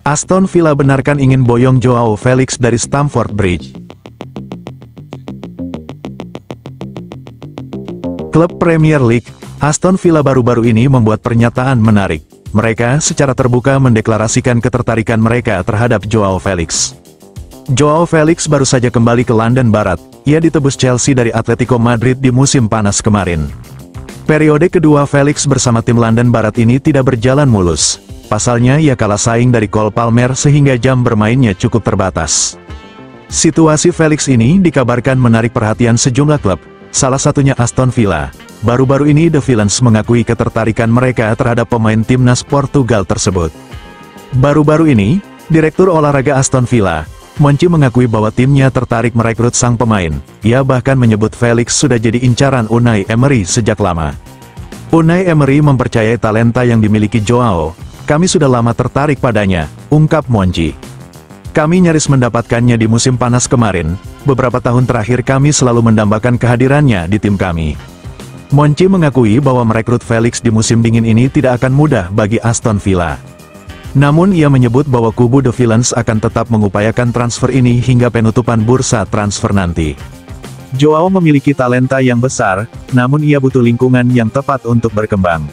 Aston Villa benarkan ingin boyong Joao Felix dari Stamford Bridge. Klub Premier League, Aston Villa baru-baru ini membuat pernyataan menarik. Mereka secara terbuka mendeklarasikan ketertarikan mereka terhadap Joao Felix. Joao Felix baru saja kembali ke London Barat. Ia ditebus Chelsea dari Atletico Madrid di musim panas kemarin. Periode kedua Felix bersama tim London Barat ini tidak berjalan mulus. Pasalnya ia kalah saing dari Cole Palmer sehingga jam bermainnya cukup terbatas. Situasi Felix ini dikabarkan menarik perhatian sejumlah klub, salah satunya Aston Villa. Baru-baru ini The Villains mengakui ketertarikan mereka terhadap pemain timnas Portugal tersebut. Baru-baru ini, Direktur Olahraga Aston Villa, Monchi mengakui bahwa timnya tertarik merekrut sang pemain. Ia bahkan menyebut Felix sudah jadi incaran Unai Emery sejak lama. Unai Emery mempercayai talenta yang dimiliki Joao. Kami sudah lama tertarik padanya, ungkap Monchi. Kami nyaris mendapatkannya di musim panas kemarin. Beberapa tahun terakhir kami selalu mendambakan kehadirannya di tim kami. Monchi mengakui bahwa merekrut Felix di musim dingin ini tidak akan mudah bagi Aston Villa. Namun ia menyebut bahwa kubu The Villains akan tetap mengupayakan transfer ini hingga penutupan bursa transfer nanti. Joao memiliki talenta yang besar, namun ia butuh lingkungan yang tepat untuk berkembang.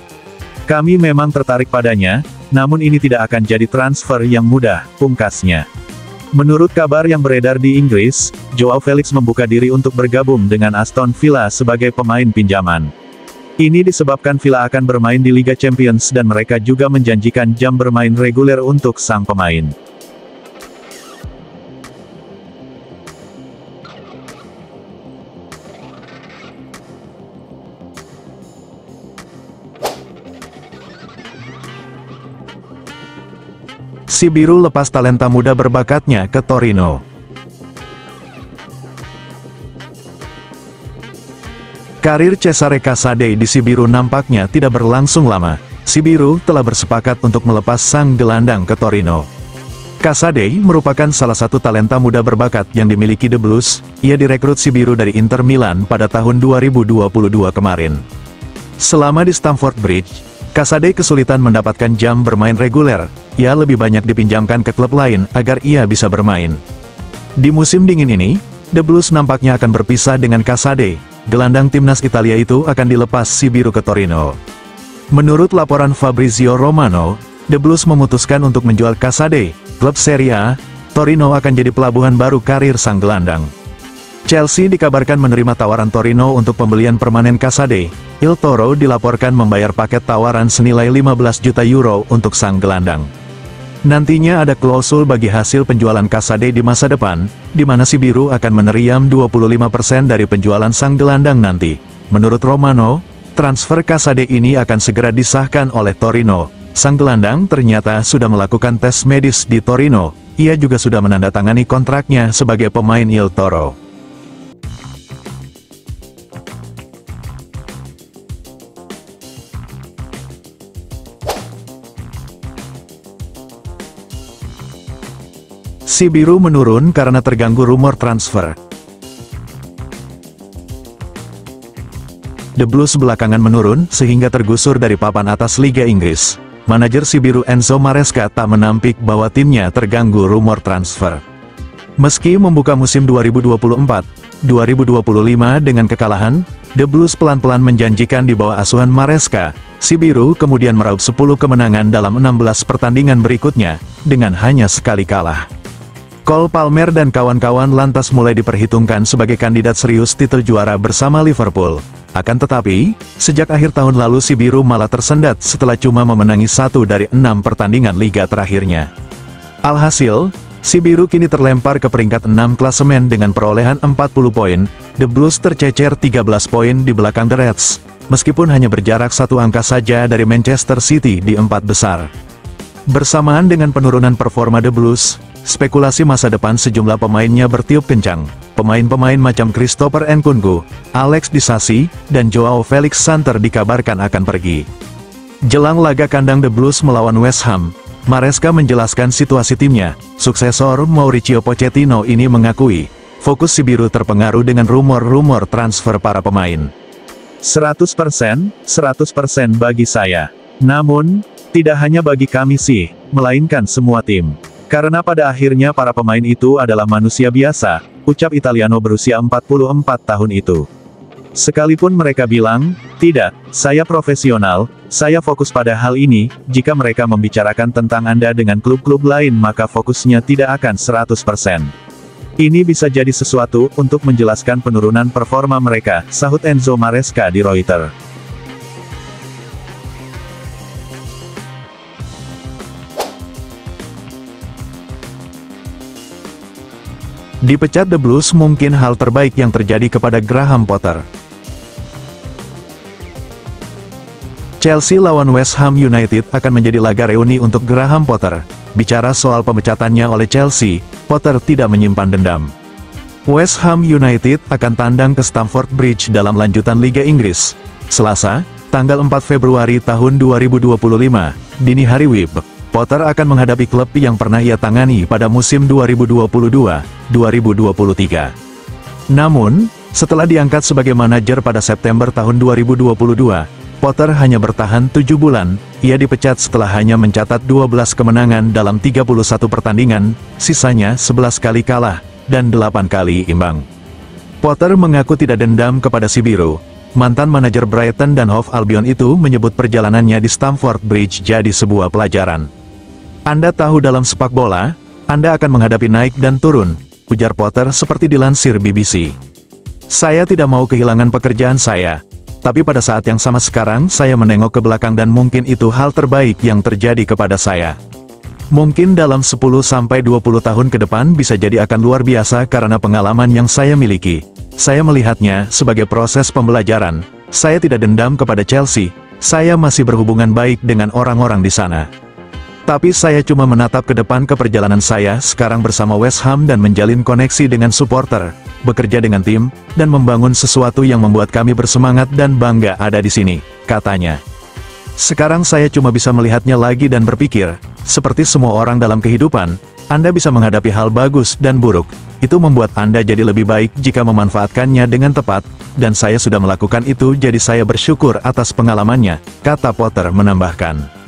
Kami memang tertarik padanya, namun ini tidak akan jadi transfer yang mudah, pungkasnya. Menurut kabar yang beredar di Inggris, Joao Felix membuka diri untuk bergabung dengan Aston Villa sebagai pemain pinjaman. Ini disebabkan Villa akan bermain di Liga Champions dan mereka juga menjanjikan jam bermain reguler untuk sang pemain. Si Biru lepas talenta muda berbakatnya ke Torino. Karir Cesare Casade di Si Biru nampaknya tidak berlangsung lama. Si Biru telah bersepakat untuk melepas sang gelandang ke Torino. Casade merupakan salah satu talenta muda berbakat yang dimiliki The Blues. Ia direkrut Si Biru dari Inter Milan pada tahun 2022 kemarin. Selama di Stamford Bridge, Casade kesulitan mendapatkan jam bermain reguler. Ia lebih banyak dipinjamkan ke klub lain agar ia bisa bermain. Di musim dingin ini, The Blues nampaknya akan berpisah dengan Casade. Gelandang timnas Italia itu akan dilepas Si Biru ke Torino. Menurut laporan Fabrizio Romano, The Blues memutuskan untuk menjual Casade. Klub Serie A, Torino akan jadi pelabuhan baru karir sang gelandang. Chelsea dikabarkan menerima tawaran Torino untuk pembelian permanen Casade. Il Toro dilaporkan membayar paket tawaran senilai 15 juta euro untuk sang gelandang. Nantinya ada klausul bagi hasil penjualan Casade di masa depan, di mana Si Biru akan meneriam 25% dari penjualan sang gelandang nanti. Menurut Romano, transfer Casade ini akan segera disahkan oleh Torino. Sang gelandang ternyata sudah melakukan tes medis di Torino. Ia juga sudah menandatangani kontraknya sebagai pemain Il Toro. Si Biru menurun karena terganggu rumor transfer. The Blues belakangan menurun sehingga tergusur dari papan atas Liga Inggris. Manajer Si Biru Enzo Maresca tak menampik bahwa timnya terganggu rumor transfer. Meski membuka musim 2024-2025 dengan kekalahan, The Blues pelan-pelan menjanjikan di bawah asuhan Maresca. Si Biru kemudian meraup 10 kemenangan dalam 16 pertandingan berikutnya, dengan hanya sekali kalah. Cole Palmer dan kawan-kawan lantas mulai diperhitungkan sebagai kandidat serius titel juara bersama Liverpool. Akan tetapi, sejak akhir tahun lalu Si Biru malah tersendat setelah cuma memenangi 1 dari 6 pertandingan liga terakhirnya. Alhasil, Si Biru kini terlempar ke peringkat 6 klasemen dengan perolehan 40 poin. The Blues tercecer 13 poin di belakang The Reds, meskipun hanya berjarak 1 angka saja dari Manchester City di 4 besar. Bersamaan dengan penurunan performa The Blues, spekulasi masa depan sejumlah pemainnya bertiup kencang. Pemain-pemain macam Christopher Nkunku, Alex Disasi, dan Joao Felix Santer dikabarkan akan pergi. Jelang laga kandang The Blues melawan West Ham, Maresca menjelaskan situasi timnya. Suksesor Mauricio Pochettino ini mengakui, fokus Si Biru terpengaruh dengan rumor-rumor transfer para pemain. 100% bagi saya. Namun, Tidak hanya bagi kami sih, melainkan semua tim. Karena pada akhirnya para pemain itu adalah manusia biasa, ucap Italiano berusia 44 tahun itu. Sekalipun mereka bilang, tidak, saya profesional, saya fokus pada hal ini, jika mereka membicarakan tentang Anda dengan klub-klub lain maka fokusnya tidak akan 100%. Ini bisa jadi sesuatu untuk menjelaskan penurunan performa mereka, sahut Enzo Maresca di Reuters. Dipecat The Blues mungkin hal terbaik yang terjadi kepada Graham Potter. Chelsea lawan West Ham United akan menjadi laga reuni untuk Graham Potter. Bicara soal pemecatannya oleh Chelsea, Potter tidak menyimpan dendam. West Ham United akan tandang ke Stamford Bridge dalam lanjutan Liga Inggris. Selasa, tanggal 4 Februari tahun 2025, dini hari WIB. Potter akan menghadapi klub yang pernah ia tangani pada musim 2022-2023. Namun, setelah diangkat sebagai manajer pada September tahun 2022, Potter hanya bertahan 7 bulan, ia dipecat setelah hanya mencatat 12 kemenangan dalam 31 pertandingan, sisanya 11 kali kalah, dan 8 kali imbang. Potter mengaku tidak dendam kepada si biru. Mantan manajer Brighton dan Hove Albion itu menyebut perjalanannya di Stamford Bridge jadi sebuah pelajaran. Anda tahu dalam sepak bola, Anda akan menghadapi naik dan turun, ujar Potter seperti dilansir BBC. Saya tidak mau kehilangan pekerjaan saya. Tapi pada saat yang sama sekarang saya menengok ke belakang dan mungkin itu hal terbaik yang terjadi kepada saya. Mungkin dalam 10-20 tahun ke depan bisa jadi akan luar biasa karena pengalaman yang saya miliki. Saya melihatnya sebagai proses pembelajaran. Saya tidak dendam kepada Chelsea, saya masih berhubungan baik dengan orang-orang di sana. Tapi saya cuma menatap ke depan ke perjalanan saya sekarang bersama West Ham dan menjalin koneksi dengan supporter, bekerja dengan tim, dan membangun sesuatu yang membuat kami bersemangat dan bangga ada di sini, katanya. Sekarang saya cuma bisa melihatnya lagi dan berpikir, seperti semua orang dalam kehidupan, Anda bisa menghadapi hal bagus dan buruk. Itu membuat Anda jadi lebih baik jika memanfaatkannya dengan tepat, dan saya sudah melakukan itu jadi saya bersyukur atas pengalamannya, kata Potter menambahkan.